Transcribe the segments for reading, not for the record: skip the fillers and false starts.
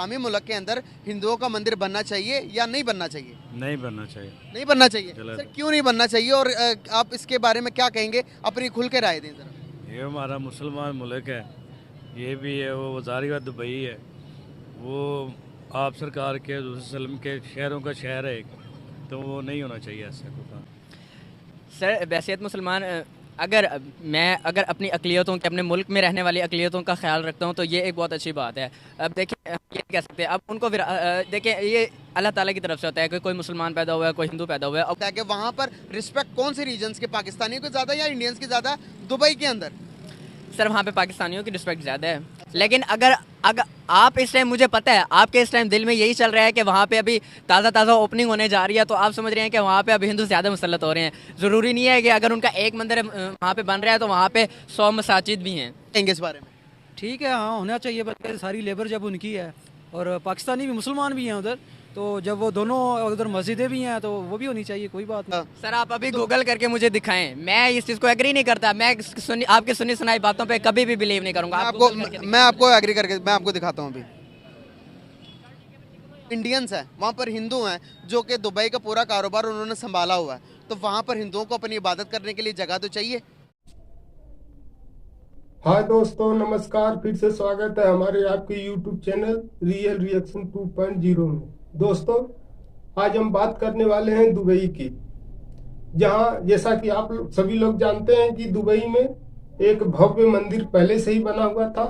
इस्लामी मुल्क के अंदर हिंदुओं का मंदिर बनना चाहिए या नहीं बनना चाहिए? नहीं बनना चाहिए। नहीं बनना चाहिए। गलत सर है। क्यों नहीं बनना चाहिए और आप इसके बारे में क्या कहेंगे? अपनी खुल के राय दें जरा। ये हमारा मुसलमान मुल्क है, ये भी है, वो वजारी का दुबई है, वो आप सरकार के वसल्लम के शहरों का शहर है एक, तो वो नहीं होना चाहिए ऐसा कुछ। सर बैसियत मुसलमान अगर अपनी अक़लियतों के अपने मुल्क में रहने वाली अक़लियतों का ख्याल रखता हूँ तो ये एक बहुत अच्छी बात है। अब देखिए हम ये कह सकते हैं, अब उनको देखिए ये अल्लाह ताला की तरफ से होता है कि कोई मुसलमान पैदा हुआ है, कोई हिंदू पैदा हुआ है। अब कि वहाँ पर रिस्पेक्ट कौन से रीजन्स के, पाकिस्तानियों के ज़्यादा या इंडियंस की ज़्यादा दुबई के अंदर? सर वहाँ पे पाकिस्तानियों की रिस्पेक्ट ज़्यादा है, लेकिन अगर अगर आप इस टाइम, मुझे पता है आपके इस टाइम दिल में यही चल रहा है कि वहाँ पे अभी ताज़ा ओपनिंग होने जा रही है, तो आप समझ रहे हैं कि वहाँ पे अभी हिंदू ज़्यादा मुसल्लत हो रहे हैं। ज़रूरी नहीं है कि अगर उनका एक मंदिर वहाँ पे बन रहा है तो वहाँ पे 100 मसाजिद भी हैं। कहेंगे इस बारे में? ठीक है, हाँ होना चाहिए, बल्कि सारी लेबर जब उनकी है और पाकिस्तानी भी मुसलमान भी हैं उधर, तो जब वो दोनों उधर मस्जिदें भी हैं तो वो भी होनी चाहिए, कोई बात नहीं। सर आप अभी गूगल करके मुझे दिखाएं, मैं इस चीज़ को एग्री नहीं करता। मैं आपकी सुनी सुनाई बातों पे कभी भी बिलीव नहीं करूंगा। मैं आपको एग्री करके मैं आपको दिखाता हूँ। अभी इंडियंस हैं, वहाँ पर हिंदू हैं जो कि दुबई का पूरा कारोबार उन्होंने संभाला हुआ है, तो वहाँ पर हिंदुओं को अपनी इबादत करने के लिए जगह तो चाहिए। हाय दोस्तों, नमस्कार। फिर से स्वागत है हमारे आपके YouTube चैनल रियल रिएक्शन 2.0 में। दोस्तों, आज हम बात करने वाले हैं दुबई की, जहां जैसा कि आप सभी लोग जानते हैं कि दुबई में एक भव्य मंदिर पहले से ही बना हुआ था,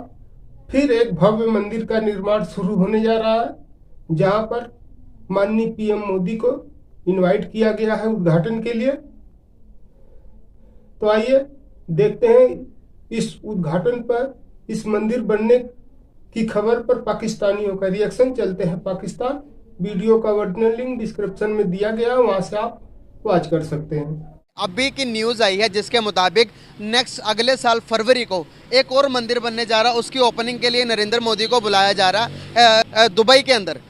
फिर एक भव्य मंदिर का निर्माण शुरू होने जा रहा है, जहां पर माननीय PM मोदी को इनवाइट किया गया है उद्घाटन के लिए। तो आइए देखते हैं इस उद्घाटन पर, इस मंदिर बनने की खबर पर पाकिस्तानियों का रिएक्शन। चलते हैं पाकिस्तान। वीडियो का ओरिजिनल लिंक डिस्क्रिप्शन में दिया गया है, वहां से आप वॉच कर सकते हैं। अभी की न्यूज़ आई है जिसके मुताबिक नेक्स्ट अगले साल फरवरी को एक और मंदिर बनने जा रहा है, उसकी ओपनिंग के लिए नरेंद्र मोदी को बुलाया जा रहा है। दुबई के अंदर,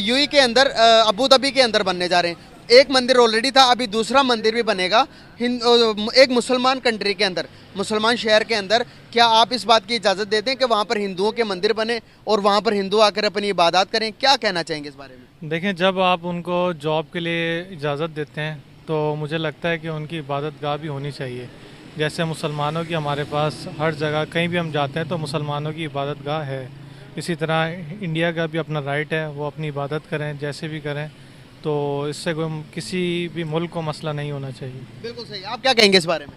UAE के अंदर, अबू धाबी के अंदर बनने जा रहे हैं। एक मंदिर ऑलरेडी था, अभी दूसरा मंदिर भी बनेगा एक मुसलमान कंट्री के अंदर, मुसलमान शहर के अंदर। क्या आप इस बात की इजाज़त देते हैं कि वहाँ पर हिंदुओं के मंदिर बने और वहाँ पर हिंदू आकर अपनी इबादत करें? क्या कहना चाहेंगे इस बारे में? देखें, जब आप उनको जॉब के लिए इजाज़त देते हैं तो मुझे लगता है कि उनकी इबादत गाह भी होनी चाहिए। जैसे मुसलमानों की हमारे पास हर जगह कहीं भी हम जाते हैं तो मुसलमानों की इबादत गाह है, इसी तरह इंडिया का भी अपना राइट है, वो अपनी इबादत करें जैसे भी करें, तो इससे किसी भी मुल्क को मसला नहीं होना चाहिए। बिल्कुल सही। आप क्या कहेंगे इस बारे में?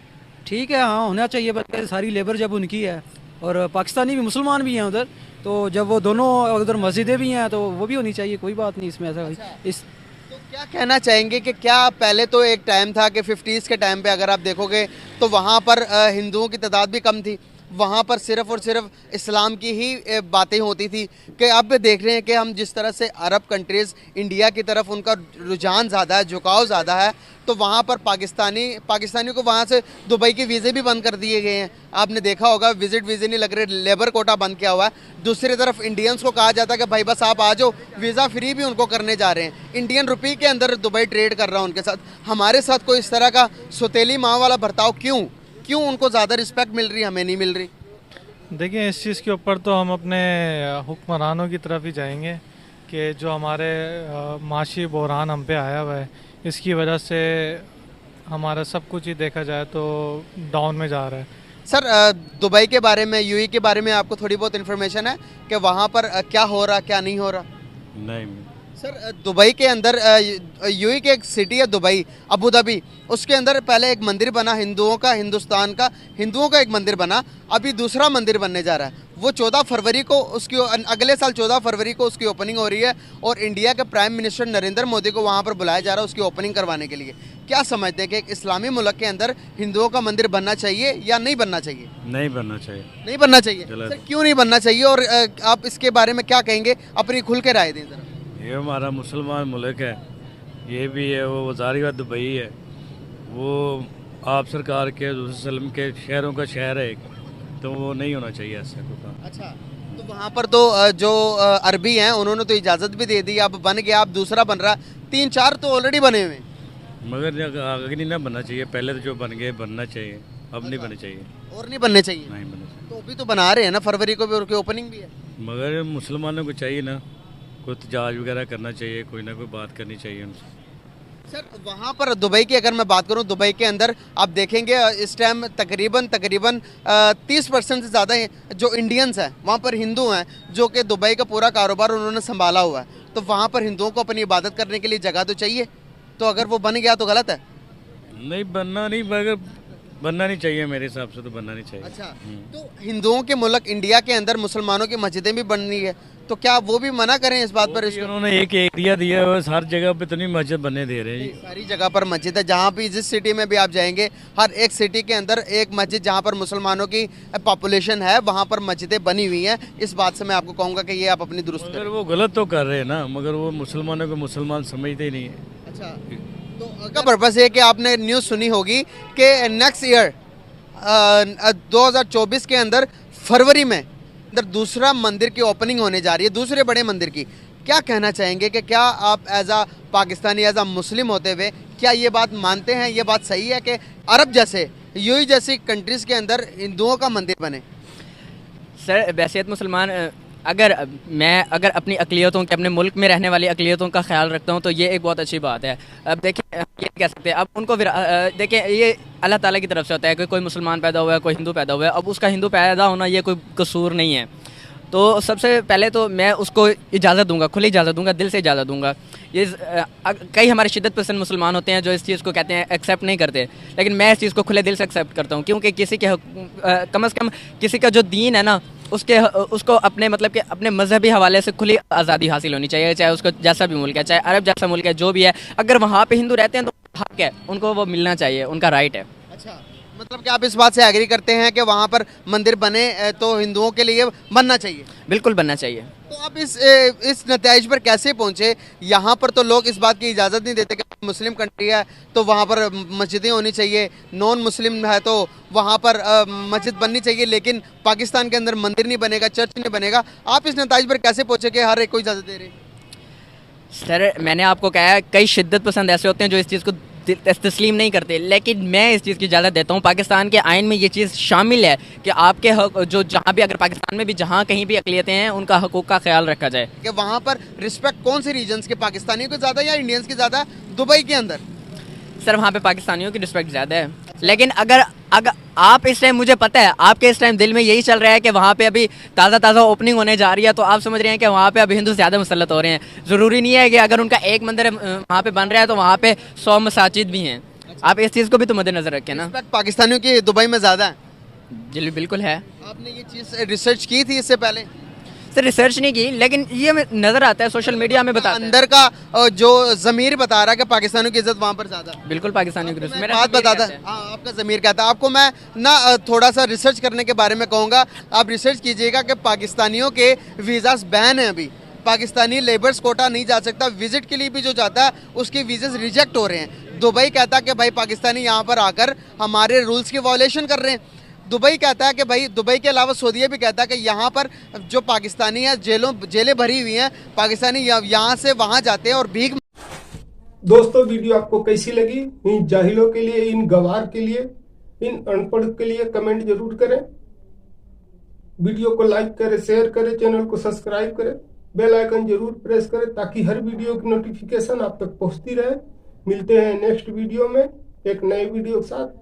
ठीक है, हाँ होना चाहिए, बल्कि सारी लेबर जब उनकी है और पाकिस्तानी भी मुसलमान भी हैं उधर, तो जब वो दोनों उधर मस्जिदें भी हैं तो वो भी होनी चाहिए, कोई बात नहीं इसमें। ऐसा इस तो क्या कहना चाहेंगे कि क्या पहले तो एक टाइम था कि 50s के टाइम पे अगर आप देखोगे तो वहाँ पर हिंदुओं की तादाद भी कम थी, वहाँ पर सिर्फ़ और सिर्फ इस्लाम की ही बातें होती थी, कि अब देख रहे हैं कि हम जिस तरह से अरब कंट्रीज़ इंडिया की तरफ उनका रुझान ज़्यादा है, झुकाव ज़्यादा है, तो वहाँ पर पाकिस्तानियों को वहाँ से दुबई के वीज़े भी बंद कर दिए गए हैं। आपने देखा होगा, विजिट वीज़े नहीं लग रहे, लेबर कोटा बंद किया हुआ है। दूसरी तरफ इंडियंस को कहा जाता है कि भाई बस आप आ जाओ, वीज़ा फ्री भी उनको करने जा रहे हैं। इंडियन रुपये के अंदर दुबई ट्रेड कर रहा है उनके साथ। हमारे साथ कोई इस तरह का सौतेली माँ वाला बर्ताव क्यों उनको ज़्यादा रिस्पेक्ट मिल रही, हमें नहीं मिल रही? देखिए, इस चीज़ के ऊपर तो हम अपने हुक्मरानों की तरफ ही जाएंगे कि जो हमारे माशी बहरान हम पे आया हुआ है, इसकी वजह से हमारा सब कुछ ही देखा जाए तो डाउन में जा रहा है। सर दुबई के बारे में, UAE के बारे में आपको थोड़ी बहुत इन्फॉर्मेशन है कि वहाँ पर क्या हो रहा क्या नहीं हो रहा? नहीं सर दुबई के अंदर, UAE की एक सिटी है दुबई, अबू धाबी, उसके अंदर पहले एक मंदिर बना हिंदुओं का, हिंदुओं का एक मंदिर बना, अभी दूसरा मंदिर बनने जा रहा है। वो 14 फरवरी को उसकी, अगले साल 14 फरवरी को उसकी ओपनिंग हो रही है और इंडिया के प्राइम मिनिस्टर नरेंद्र मोदी को वहाँ पर बुलाया जा रहा है उसकी ओपनिंग करवाने के लिए। क्या समझते हैं कि एक इस्लामी मुल्क के अंदर हिंदुओं का मंदिर बनना चाहिए या नहीं बनना चाहिए? नहीं बनना चाहिए। नहीं बनना चाहिए। गलत सर क्यों नहीं बनना चाहिए और आप इसके बारे में क्या कहेंगे? अपनी खुल के राय दें जरा। ये हमारा मुसलमान मुल्क है, ये भी है, वो वजारी का दुबई है, वो आप सरकार के वसल्लम के शहरों का शहर है एक, तो वो नहीं होना चाहिए ऐसा कुछ। अच्छा, तो वहाँ पर तो जो अरबी हैं उन्होंने तो इजाज़त भी दे दी, अब बन गया, अब दूसरा बन रहा, 3-4 तो ऑलरेडी बने हुए। मगर आगे नहीं ना बनना चाहिए, पहले तो जो बन गए बनना चाहिए, अब नहीं बनना चाहिए। और नहीं बनने चाहिए? नहीं बनना चाहिए। तो अभी तो बना रहे हैं ना, फरवरी को भी उनकी ओपनिंग भी है। मगर मुसलमानों को चाहिए ना, कोई एहतजाज वगैरह करना चाहिए, कोई ना कोई बात करनी चाहिए उनसे। सर वहाँ पर दुबई की अगर मैं बात करूँ, दुबई के अंदर आप देखेंगे इस टाइम तकरीबन 30% से ज़्यादा जो इंडियंस हैं वहाँ पर हिंदू हैं, जो कि दुबई का पूरा कारोबार उन्होंने संभाला हुआ है। तो वहाँ पर हिंदुओं को अपनी इबादत करने के लिए जगह तो चाहिए, तो अगर वो बन गया तो गलत है? नहीं बनना नहीं चाहिए, मेरे हिसाब से तो बनना नहीं चाहिए। अच्छा, तो हिंदुओं के मुल्क इंडिया के अंदर मुसलमानों की मस्जिदें भी बननी है, तो क्या वो भी मना करें इस बात पर? उन्होंने एक एरिया दिया है, हर जगह पे इतनी मस्जिद बनने दे रहे हैं। सारी जगह पर मस्जिद है, जहाँ भी जिस सिटी में भी आप जाएंगे हर एक सिटी के अंदर एक मस्जिद जहाँ पर मुसलमानों की पॉपुलेशन है वहाँ पर मस्जिदें बनी हुई हैं। इस बात से मैं आपको कहूँगा कि ये आप अपनी दुरुस्त करें। मगर वो गलत तो कर रहे हैं ना, मगर वो मुसलमानों को मुसलमान समझते ही नहीं है। अच्छा, तो का पर्पज़ है कि आपने न्यूज़ सुनी होगी कि नेक्स्ट ईयर 2024 के अंदर फरवरी में अंदर दूसरा मंदिर की ओपनिंग होने जा रही है, दूसरे बड़े मंदिर की। क्या कहना चाहेंगे कि क्या आप एज आ पाकिस्तानी, एज आ मुस्लिम होते हुए क्या ये बात मानते हैं, ये बात सही है कि अरब जैसे यूएई जैसी कंट्रीज़ के अंदर हिंदुओं का मंदिर बने? सर वैसियत मुसलमान अगर अपनी अक़लियतों के, अपने मुल्क में रहने वाली अक़लियतों का ख्याल रखता हूँ तो ये एक बहुत अच्छी बात है। अब देखिए ये कह सकते हैं, अब उनको देखिए ये अल्लाह ताला की तरफ से होता है कि कोई मुसलमान पैदा हुआ है, कोई हिंदू पैदा हुआ है। अब उसका हिंदू पैदा होना ये कोई कसूर नहीं है। तो सबसे पहले तो मैं उसको इजाज़त दूंगा, खुली इजाज़त दूंगा, दिल से इजाज़त दूंगा। ये कई हमारे शिद्दत पसंद मुसलमान होते हैं जो इस चीज़ को कहते हैं, एक्सेप्ट नहीं करते, लेकिन मैं इस चीज़ को खुले दिल से एक्सेप्ट करता हूँ, क्योंकि किसी के कम से कम किसी का जो दीन है ना उसको अपने मतलब कि अपने मजहबी हवाले से खुली आज़ादी हासिल होनी चाहिए, चाहे उसको जैसा भी मुल्क है, चाहे अरब जैसा मुल्क है, जो भी है। अगर वहाँ पे हिंदू रहते हैं तो हक है, उनको वो मिलना चाहिए, उनका राइट है। अच्छा, मतलब कि आप इस बात से एग्री करते हैं कि वहाँ पर मंदिर बने तो हिंदुओं के लिए बनना चाहिए? बिल्कुल बनना चाहिए। तो आप इस नतीजे पर कैसे पहुँचे? यहाँ पर तो लोग इस बात की इजाज़त नहीं देते कि मुस्लिम कंट्री है तो वहाँ पर मस्जिदें होनी चाहिए, नॉन मुस्लिम है तो वहाँ पर मस्जिद बननी चाहिए, लेकिन पाकिस्तान के अंदर मंदिर नहीं बनेगा, चर्च नहीं बनेगा। आप इस नतीजे पर कैसे पहुँचे कि हर एक को इजाज़त दे रहे हैं? सर मैंने आपको कहा है, कई शिद्दत पसंद ऐसे होते हैं जो इस चीज़ को तस्लीम नहीं करते, लेकिन मैं इस चीज़ की इजाज़त देता हूँ। पाकिस्तान के आइन में ये चीज़ शामिल है कि आपके हक जो जहाँ भी, अगर पाकिस्तान में भी जहाँ कहीं भी अक़लियतें हैं उनका हकूक़ का ख्याल रखा जाए। कि वहाँ पर रिस्पेक्ट कौन से रीजन्स के, पाकिस्तानियों को ज़्यादा या इंडियंस की ज़्यादा दुबई के अंदर? सर वहाँ पे पाकिस्तानियों की रिस्पेक्ट ज़्यादा है, लेकिन अगर आप इस टाइम, मुझे पता है आपके इस टाइम दिल में यही चल रहा है कि वहाँ पे अभी ताज़ा ओपनिंग होने जा रही है, तो आप समझ रहे हैं कि वहाँ पे अभी हिंदू ज़्यादा मुसल्लत हो रहे हैं। ज़रूरी नहीं है कि अगर उनका एक मंदिर वहाँ पे बन रहा है तो वहाँ पे 100 मसाजिद भी हैं। आप इस चीज़ को भी तो मद्देनजर रखें ना। पाकिस्तानियों की दुबई में ज़्यादा है? जी बिल्कुल है। आपने ये चीज़ रिसर्च की थी इससे पहले? सर रिसर्च नहीं की, लेकिन ये नज़र आता है सोशल मीडिया में, बताते हैं। अंदर का जो ज़मीर बता रहा है कि पाकिस्तानियों की इज्जत वहाँ पर ज़्यादा। बिल्कुल पाकिस्तानियों की इज्जत, बात बताता है। हाँ, आपका ज़मीर कहता है। आपको मैं ना थोड़ा सा रिसर्च करने के बारे में कहूँगा। आप रिसर्च कीजिएगा कि पाकिस्तानियों के वीज़ास बैन हैं अभी। पाकिस्तानी लेबर्स कोटा नहीं जा सकता, विजिट के लिए भी जो जाता है उसके वीज़े रिजेक्ट हो रहे हैं। दुबई कहता है कि भाई पाकिस्तानी यहाँ पर आकर हमारे रूल्स की वायलेशन कर रहे हैं। दुबई कहता है कि भाई, दुबई के अलावा सऊदीया भी कहता है कि यहाँ पर जो पाकिस्तानी है जेलें भरी हुई हैं, पाकिस्तानी यहाँ से वहाँ जाते हैं और भीख। दोस्तों वीडियो आपको कैसी लगी? इन जाहिलों के लिए, इन गवार के लिए, इन अनपढ़ के लिए कमेंट जरूर करें। वीडियो को लाइक करें, शेयर करें, चैनल को सब्सक्राइब करें, बेल आइकन जरूर प्रेस करें ताकि हर वीडियो की नोटिफिकेशन आप तक पहुंचती रहे। मिलते हैं नेक्स्ट वीडियो में एक नए वीडियो के साथ।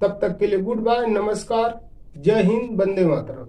तब तक के लिए गुड बाय, नमस्कार, जय हिंद, वंदे मातरम।